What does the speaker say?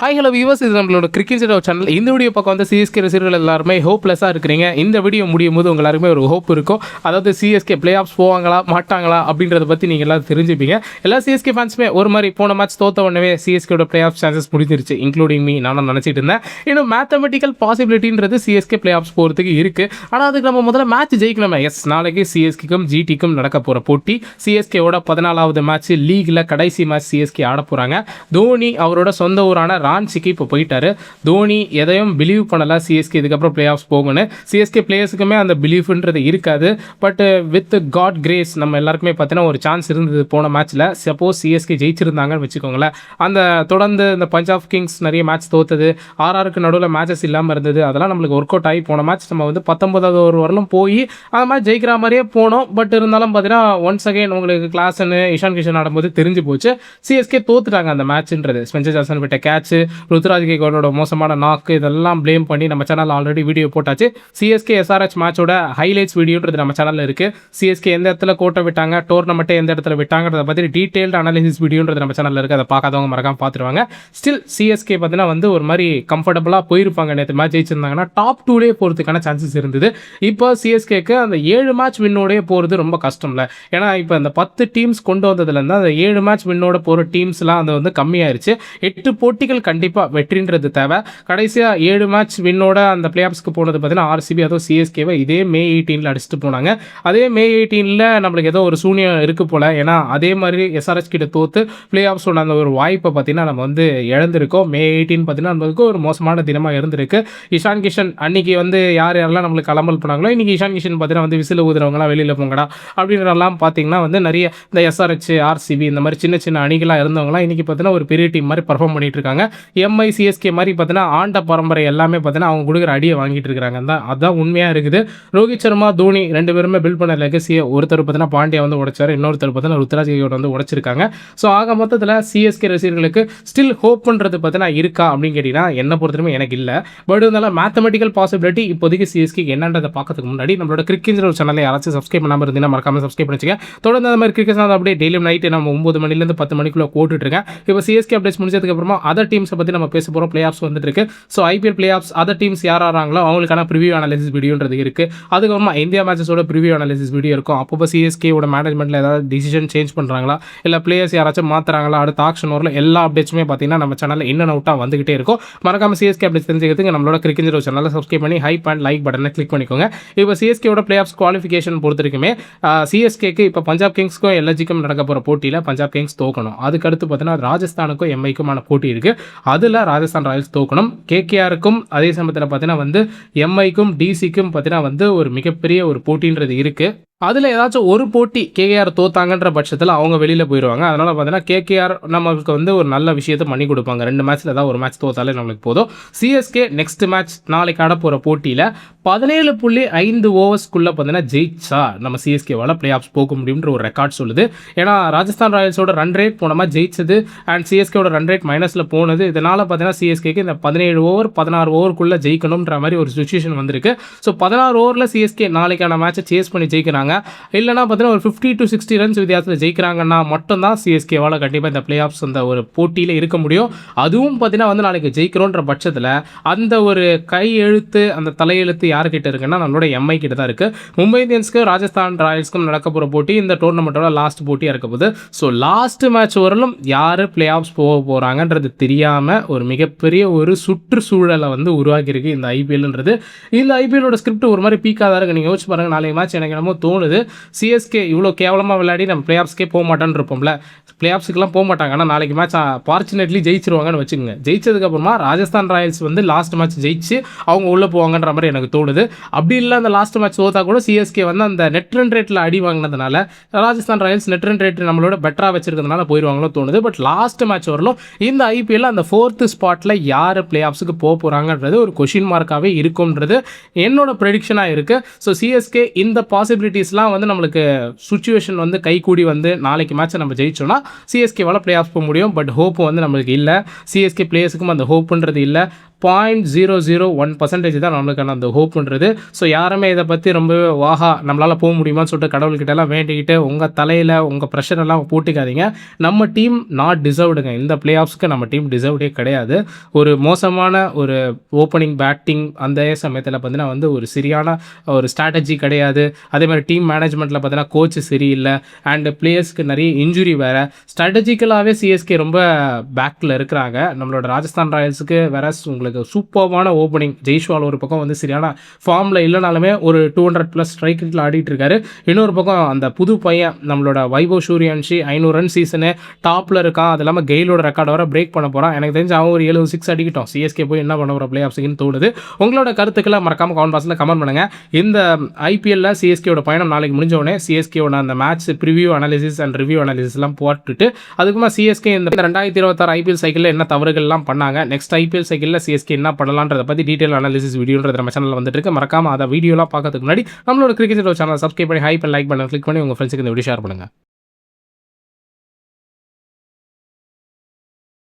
Hi hello viewers, இது நம்மளோட cricket channel. இந்த வீடியோ பக்கம் வந்து சிஎஸ்கே ரசிகர்கள் எல்லாருமே ஹோப்லெஸ்ஸாக இருக்கிறீங்க. இந்த வீடியோ முடியும் போது உங்கள் எல்லாருமே ஒரு ஹோப் இருக்கும். அதாவது சிஎஸ்கே பிளே ஆஃப்ஸ் போவாங்களா மாட்டாங்களா அப்படின்றத பற்றி நீங்கள் எல்லாம் தெரிஞ்சுப்பீங்க. எல்லா சிஎஸ்கே ஃபேன்ஸுமே ஒரு மாதிரி போன மேட்ச் தோற்ற உடனே சிஎஸ்கேட பிளே ஆஃப் சான்சஸ் முடிஞ்சிருச்சு, இன்க்ளூடிங் மீ. நானும் நினச்சிட்டு இருந்தேன் இன்னும் மேத்தமெட்டிக்கல் பாசிபிலிட்டின்றது சிஎஸ்கே பிளே ஆஃப்ஸ் போகிறதுக்கு இருக்குது. ஆனால் அதுக்கு நம்ம முதல்ல மேட்ச் ஜெயிக்கணுமே. எஸ், நாளைக்கு சிஎஸ்கேக்கும் ஜிடிக்கும் நடக்க போகிற போட்டி. சிஎஸ்கேவோட 14வது மேட்ச் லீகில் கடைசி மேட்ச் சிஎஸ்கே ஆட போகிறாங்க. தோனி அவரோட சொந்த ஊரான ராஞ்சிக்கு இப்போ போயிட்டாரு. தோனி எதையும் பிலீவ் பண்ணல சிஎஸ்கே இதுக்கப்புறம் பிளே ஆஃப்ஸ் போகணும். சிஎஸ்கே பிளேயர்ஸுக்குமே அந்த பிலீஃப்ன்றது இருக்காது. பட் வித் காட் கிரேஸ் நம்ம எல்லாருக்குமே பார்த்தீங்கன்னா ஒரு சான்ஸ் இருந்தது போன மேட்ச்சில். சப்போஸ் சிஎஸ்கே ஜெயிச்சிருந்தாங்கன்னு வச்சுக்கோங்களேன், அந்த தொடர்ந்து இந்த பஞ்சாப் கிங்ஸ் நிறைய மேட்ச் தோத்தது, ஆர்ஆருக்கு நடுவில் மேட்சஸ் இல்லாமல் இருந்தது, அதெல்லாம் நம்மளுக்கு ஒர்க் அவுட் ஆகி போன மேட்ச் நம்ம வந்து 19வது ஓவர் வரலும் போய் அந்த மேட்ச் ஜெயிக்கிற மாதிரியே போனோம். பட் இருந்தாலும் பார்த்தீங்கன்னா ஒன்ஸ் அகைன் உங்களுக்கு கிளாஸ்னு இஷான் கிஷன் ஆடும்போது தெரிஞ்சு போச்சு சிஎஸ்கே தோத்துட்டாங்க அந்த மேட்ச்ன்றது. ஸ்பென்சர் ஜான்சன் விட்ட கேட்ச், ருத்ராஜ் கேக்வாடோட மோசமான நாக்கு, இதெல்லாம் ப்ளேம் பண்ணி நம்ம சேனல் ஆல்ரெடி வீடியோ போட்டாச்சு. சிஎஸ்கே எஸ்ஆர்ஹெச் மேட்சோட ஹைலைட்ஸ் வீடியோன்றது நம்ம சேனலில் இருக்குது. சிஎஸ்கே எந்த இடத்துல கோட்டை விட்டாங்க, டோர்னமெண்ட்டை எந்த இடத்துல விட்டாங்கிறத பற்றி டீட்டெயில்டு அனாலிசிஸ் வீடியோன்றது நம்ம சேனலில் இருக்குது. அதை பார்க்காதவங்க மறக்காம பார்த்துருவாங்க. ஸ்டில் சிஎஸ்கே பார்த்தீங்கன்னா வந்து ஒரு மாதிரி கம்ஃபர்டபுளாக போயிருப்பாங்க. நேற்று மேட்ச் ஜெயிச்சிருந்தாங்கன்னா டாப் 2 போகிறதுக்கான சான்சஸ் இருந்தது. இப்போ சிஎஸ்கேக்கு அந்த 7 மேட்ச் வின்னோடய போகிறது ரொம்ப கஷ்டம்ல. ஏன்னா இப்போ அந்த 10 டீம்ஸ் கொண்டு வந்ததுலேருந்து அந்த 7 மேட்ச் வின்னோட போகிற டீம்ஸ்லாம் அது வந்து கம்மியாயிருச்சு. 8 போட்டிகள் கண்டிப்பாக வெற்றின்றது தேவை. கடைசியாக 7 மேட்ச் வின்னோட அந்த பிளே ஆஃப்ஸ்க்கு போனது பார்த்தீங்கன்னா ஆர்சிபி, அதுவும் சிஎஸ்கேவை இதே மே 18 அடிச்சுட்டு போனாங்க. அதே மே 18 நம்மளுக்கு ஏதோ ஒரு சூனியம் இருக்கு போல. ஏன்னா அதே மாதிரி எஸ்ஆர்ஹெச் கிட்ட தோத்து பிளே ஆஃப்ஸோட அந்த ஒரு வாய்ப்பை பார்த்தீங்கன்னா நம்ம வந்து இழந்திருக்கோம். மே 18 பார்த்தீங்கன்னா நம்மளுக்கு ஒரு மோசமான தினமாக இருந்திருக்கு. இஷான் கிஷன் அன்னைக்கு வந்து யாரெல்லாம் நம்மளுக்கு கலம்பல் பண்ணாங்களோ, இன்னைக்கு இஷான் கிஷன் பார்த்தீங்கன்னா வந்து விசில் ஊதுறவங்களாம் வெளியில் போங்கடா அப்படின்றலாம் பார்த்தீங்கன்னா வந்து நிறைய இந்த எஸ்ஆர்ஹெச், ஆர்சிபி இந்த மாதிரி சின்ன சின்ன அணிகளாக இருந்தவங்களாம் இன்னைக்கு பார்த்தீங்கன்னா ஒரு பெரிய டீம் மாதிரி பர்ஃபார்ம் பண்ணிட்டு இருக்காங்க. எம்ஐ, சிஎஸ்கே மாதிரி பார்த்தீங்கன்னா ஆண்ட பரம்பரை எல்லாமே பார்த்தீங்கன்னா அவங்க கொடுக்குற அடியை வாங்கிட்டு இருக்காங்க. அதான் உண்மையாக இருக்குது. ரோஹித் சர்மா, தோனி 2 பேருமே பில்ட் பண்ண லெகசியை ஒருத்தர் பார்த்தீங்கன்னா பாண்டியா வந்து உடைச்சாரு, இன்னொருத்தர் பார்த்தீங்கன்னா ருத்ராஜ் கேக்வாட் வந்து உடைச்சிருக்காங்க. ஸோ ஆக மொத்தத்தில் சிஎஸ்கே ரசிகர்களுக்கு ஸ்டில் ஹோப்ன்றது பார்த்தீங்கன்னா இருக்கா அப்படின்னு கேட்டிங்கன்னா என்ன பொறுத்தவரைக்கும் எனக்கு இல்லை. பட் இருந்தாலும் மேத்தமெட்டிக்கல் பாசிபிலிட்டி இப்போதைக்கு சிஎஸ்கே என்னன்றதை பார்க்கறதுக்கு முன்னாடி நம்மளோட கிரிக்கெட் சேனலை யாராச்சும் சப்ஸ்கிரைப் பண்ணாமல் இருந்தீங்கன்னா மறக்காம சப்ஸ்கிரைப் பண்ணிச்சுங்க. தொடர்ந்து அந்த மாதிரி கிரிக்கெட் சேனல் அப்படியே டெய்லியும் நைட்டு நம்ம 9 மணிலேருந்து 10 மணிக்குள்ளே போட்டுட்ருக்கேன். இப்போ சிஎஸ்கே அப்டேட்ஸ் முடிஞ்சதுக்கு அப்புறமா அதர் டீம்ஸை பற்றி நம்ம பேச போகிறோம். பிளே ஆஃப்ஸ் வந்துட்டு இருக்கு. So IPL play of other teams யார் ஆகிறாங்களோ அவங்களுக்கான ப்ரிவியூ அனாலிசிஸ் வீடியோன்றது இருக்குது. அதுக்கப்புறமா இந்தியா மேட்சஸோட ப்ரிவியூ அனாலிசிஸ் வீடியோ இருக்கும். அப்போ சிஎஸ்கேவோட மேனேஜ்மெண்ட்டில் ஏதாவது டிசிஷன் சேஞ்ச் பண்ணுறாங்களா, இல்லை பிளேயர்ஸ் யாராச்சும் மாற்றுறாங்களா, அடுத்த ஆக்ஷன் வரல எல்லா அப்டேட்ஸுமே பார்த்தீங்கன்னா நம்ம சேனலில் இன் அண்ட் அவுட்டாக வந்துகிட்டே இருக்கும். மறக்காம சிஎஸ்கே அப்டேட்ஸ் தெரிஞ்சுக்கிறதுக்கு நம்மளோட கிரிக்கெட் சேனலை சப்ஸ்கிரைப் பண்ணி ஹைப் அண்ட் லைக் பட்டனை கிளிக் பண்ணிக்கோங்க. இப்போ சிஎஸ்கேவோட பிளே ஆஃப்ஸ் குவாலிஃபிகேஷன் பொறுத்திருக்குமே சிஎஸ்கேக்கு இப்போ பஞ்சாப் கிங்ஸ்க்கும் எல்ஜிக்கும் நடக்க போகிற போட்டியில் பஞ்சாப் கிங்ஸ் தோக்கணும். அதுக்கடுத்து பார்த்தீங்கன்னா ராஜஸ்தானுக்கும் எம்ஐக்குமான போட்டி இருக்குது. அதில் ராஜஸ்தான் ராயல்ஸ் தோக்கணும். கேகேஆருக்கும் அதே சமயத்தில் பார்த்தீங்கன்னா வந்து எம்ஐக்கும் டிசிக்கும் பார்த்தீங்கன்னா வந்து ஒரு மிகப்பெரிய ஒரு போட்டின்றது இருக்குது. அதில் ஏதாச்சும் ஒரு போட்டி கேகேஆர் தோத்தாங்கன்ற பட்சத்தில் அவங்க வெளியில் போயிடுவாங்க. அதனால் பார்த்தீங்கன்னா கேகேஆர் நம்மளுக்கு வந்து ஒரு நல்ல விஷயத்தை பண்ணி கொடுப்பாங்க. 2 மேட்ச்சில் ஏதாவது ஒரு மேட்ச் தோத்தாலே நம்மளுக்கு போதும். சிஎஸ்கே நெக்ஸ்ட் மேட்ச் நாளைக்கு ஆட போகிற போட்டியில் 17.5 ஓவர்ஸ்க்குள்ளே பார்த்தீங்கன்னா ஜெயிச்சா நம்ம சிஎஸ்கேவால் பிளே ஆஃப்ஸ் போக முடியுன்ற ஒரு ரெக்கார்ட் சொல்லுது. ஏன்னா ராஜஸ்தான் ராயல்ஸோட ரன் ரேட் போன மாதிரி ஜெயிச்சது அண்ட் சிஎஸ்கேவோட ரன் ரேட் மைனஸில் போனது. இதனால் பார்த்தீங்கன்னா சிஎஸ்கேக்கு இந்த 17 ஓவர் 16 ஓவருக்குள்ளே ஜெயிக்கணுன்ற மாதிரி ஒரு சுச்சுவேஷன் வந்திருக்கு. ஸோ 16 ஓவரில் சிஎஸ்கே நாளைக்கான மேட்சை சேஸ் பண்ணி ஜெயிக்கிறாங்க. இல்லைனா பார்த்தீங்கன்னா ஒரு 50 to 60 ரன்ஸ் வித்தியாசத்தில் ஜெயிக்கிறாங்கன்னா மட்டும்தான் சிஎஸ்கேவால் கண்டிப்பாக இந்த பிளே ஆஃப்ஸ் அந்த ஒரு போட்டியில் இருக்க முடியும். அதுவும் பார்த்தீங்கன்னா வந்து நாளைக்கு ஜெயிக்கிறோன்ற பட்சத்தில் அந்த ஒரு கை எழுத்து அந்த தலையெழுத்து யார்கிட்ட இருக்குன்னா நம்மளோட எம்ஐ கிட்ட தான் இருக்குது. மும்பை இந்தியன்ஸ்க்கு ராஜஸ்தான் ராயல்ஸ்க்கும் நடக்க போகிற போட்டி இந்த டோர்னமெண்ட்டோட லாஸ்ட் போட்டியாக இருக்க போகுது. ஸோ லாஸ்ட் மேட்ச் வரலும் யார் பிளே ஆஃப்ஸ் போக போகிறாங்கன்றது தெரியாமல் ஒரு மிகப்பெரிய ஒரு சுற்றுச்சூழலை வந்து உருவாக்கியிருக்கு இந்த ஐபிஎல்ன்றது. இந்த ஐபிஎல்லோட ஸ்கிரிப்ட் ஒரு மாதிரி பீக்காக தான் இருக்குது. நீங்கள் யோசிச்சு பாருங்கள், நாளைக்கு மேட்ச் எனக்கு என்னமோ தோணுது சிஎஸ்கே இவ்வளோ கேவலமாக விளையாடி நம்ம பிளே ஆஃப்ஸ்க்கே போக மாட்டோன்னு இருப்போம்ல. பிளே ஆஃப்ஸுக்கெல்லாம் போக மாட்டாங்க. ஆனால் நாளைக்கு மேட்ச் ஃபார்ச்சுனேட்லி ஜெயிச்சிருவாங்கன்னு வச்சுக்கோங்க. ஜெயிச்சதுக்கப்புறமா ராஜஸ்தான் ராயல்ஸ் வந்து லாஸ்ட் மேட்ச் ஜெயிச்சு அவங்க உள்ளே போவாங்கன்ற மாதிரி எனக்கு தோணுது. அப்படி இல்லை அந்த லாஸ்ட் மேட்ச் தோத்தா கூட சிஎஸ்கே வந்து அந்த நெட் ரன் ரேட்டில் அடி வாங்கினதுனால Rajasthan Royals net run rate நம்மளோட பெட்டராக வச்சிருக்கிறதுனால போயிடுவாங்களோ தோணுது. பட் லாஸ்ட் மேட்ச் வரலும் இந்த ஐபிஎல் அந்த 4th ஸ்பாட்டில் யார் பிளே ஆஃப்ஸுக்கு போக போகிறாங்கன்றது ஒரு கொஷின் மார்க்காகவே இருக்கும்ன்றது என்னோட ப்ரெடிக்ஷனாக இருக்குது. ஸோ சிஎஸ்கே இந்த பாசிபிலிட்டிஸ்லாம் வந்து நம்மளுக்கு சுச்சுவேஷன் வந்து கைகூடி வந்து நாளைக்கு மேட்சை நம்ம ஜெயிச்சோன்னா சிஎஸ்கேவால் பிளே ஆஃப் போக முடியும். பட் ஹோப்பு வந்து நம்மளுக்கு இல்லை. சிஎஸ்கே பிளேயர்ஸுக்கும் அந்த ஹோப்புன்றது இல்லை. 0.001% தான் நம்மளுக்கான அந்த ஹோப்புன்றது. ஸோ யாருமே இதை பற்றி ரொம்ப வாஹா நம்மளால் போக முடியுமான்னு சொல்லிட்டு கடவுள்கிட்டலாம் வேண்டிக்கிட்டு உங்கள் தலையில் உங்கள் ப்ரெஷரெல்லாம் போட்டுக்காதீங்க. நம்ம டீம் நாட் டிசர்வ்டுங்க. இந்த பிளே ஆஃப்ஸ்க்கு நம்ம டீம் டிசர்வ்டே கிடையாது. ஒரு மோசமான ஒரு ஓப்பனிங் பேட்டிங் அந்த சமயத்தில் பார்த்தீங்கன்னா வந்து ஒரு சரியான ஒரு ஸ்ட்ராட்டஜி கிடையாது. அதே மாதிரி டீம் மேனேஜ்மெண்ட்டில் பார்த்தீங்கன்னா கோச் சரியில்லை அண்ட் பிளேயர்ஸ்க்கு நிறைய இன்ஜுரி வேறு. ஸ்ட்ராட்டஜிக்கலாகவே சிஎஸ்கே ரொம்ப பேக்கில் இருக்கிறாங்க. நம்மளோட ராஜஸ்தான் ராயல்ஸுக்கு வேற உங்களுக்கு சூப்பர்வான ஓப்பனிங் ஜெய்ஷ்வால் ஒரு பக்கம் வந்து சரியான ஃபார்மில் இல்லைனாலுமே ஒரு 200+ ஸ்ட்ரைக் ரேட்டில் ஆடிட்டு இருக்காரு. இன்னொரு பக்கம் அந்த புது பையன் நம்மளோட வைபவ் சூரியவன்ஷி 500 ரன் சீசனு டாப்பில் இருக்கான். அது இல்லாமல் கெயிலோட ரெக்கார்டை வர பிரேக் பண்ண போகிறான். எனக்கு தெரிஞ்சு அவன் ஒரு 76 அடிக்கிட்டோம். சிஎஸ்கே போய் என்ன பண்ண போகிற பிளே ஆஃப்ஸுக்குன்னு தோணுது. உங்களோட கருத்துக்களை மறக்காமல் கமெண்ட் பாக்ஸில் கமெண்ட் பண்ணுங்கள். இந்த ஐபிஎல்லில் சிஎஸ்கேயோட பயணம் நாளைக்கு முடிஞ்சோடனே சிஎஸ்கேயோட அந்த match preview analysis and review அனாலிசிஸ்லாம் போட்டுட்டு அதுக்குமா சிஎஸ்கே இந்த 2026 ஐபிஎல் சைக்கிளில் என்ன தவறுகள்லாம் பண்ணாங்க, நெக்ஸ்ட் ஐபிஎல் சைக்கிளில் சிஎஸ்கே என்ன பண்ணலான்றதை பற்றி டீட்டெயில் அனாலிசிஸ் வீடியோன்றது நம்ம சேனலில் வந்துட்டு இருக்கு. மறக்காமல் அதை வீடியோலாம் பார்க்கறதுக்கு முன்னாடி நம்மளோட கிரிக்கெட் சேனல் சப்ஸ்கிரைப் பண்ணி ஹைப் அண்ட் லைக் பண்ணி கிளிக் பண்ணி உங்கள் ஃப்ரெண்ட்ஸுக்கு இந்த வீடியோ ஷேர் பண்ணுங்கள்.